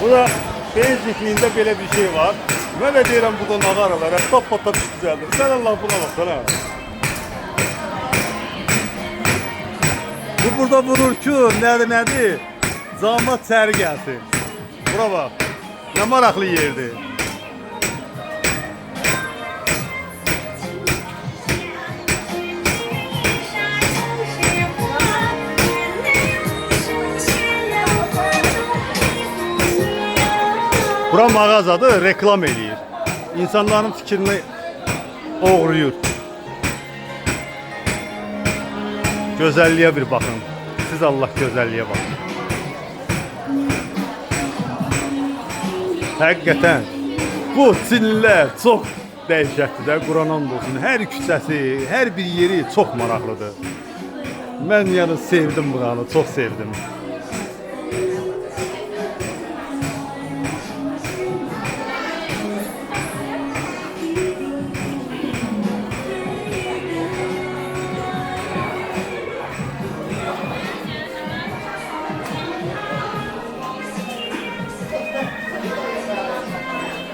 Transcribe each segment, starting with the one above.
Bu da benzinliğinde belə bir şey var. Mən də deyirəm buradan ağaralara, tap iş düzəldir. Sən Allah buna baksana. Bu burada vurur ki, nədir? Camat çəri gəlsin. Bura bax, nə maraqlı yerdir. Bura mağazadır, reklam eləyir. İnsanların fikrini oğruyur. Gözəlliyə bir baxın. Siz Allah gözəlliyə baxın. Həqiqətən bu Çinlilər çox dəhşətlidir də, Quran and olsun. Hər küçəsi, hər bir yeri çox maraqlıdır. Mən yəni sevdim buranı, çox sevdim.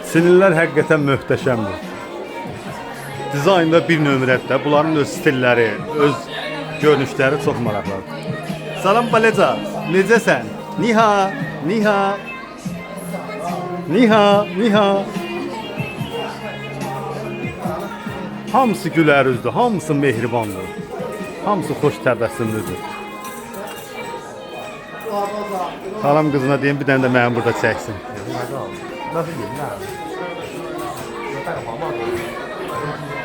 Çinlilər həqiqətən möhtəşəmdir. Dizaynda bir nömrədə, bunların öz stilləri, öz görünüşləri çox maraqlıdır. Salam Baleca, necəsən? Niha, niha. Niha, niha. Hamısı gülər üzdür, hamısı mehribandır. Hamısı xoş təbəssümlüdür. Salam qızına deyim, bir dənə də mənim burada çəksin. 那是云南，有戴个黄帽子。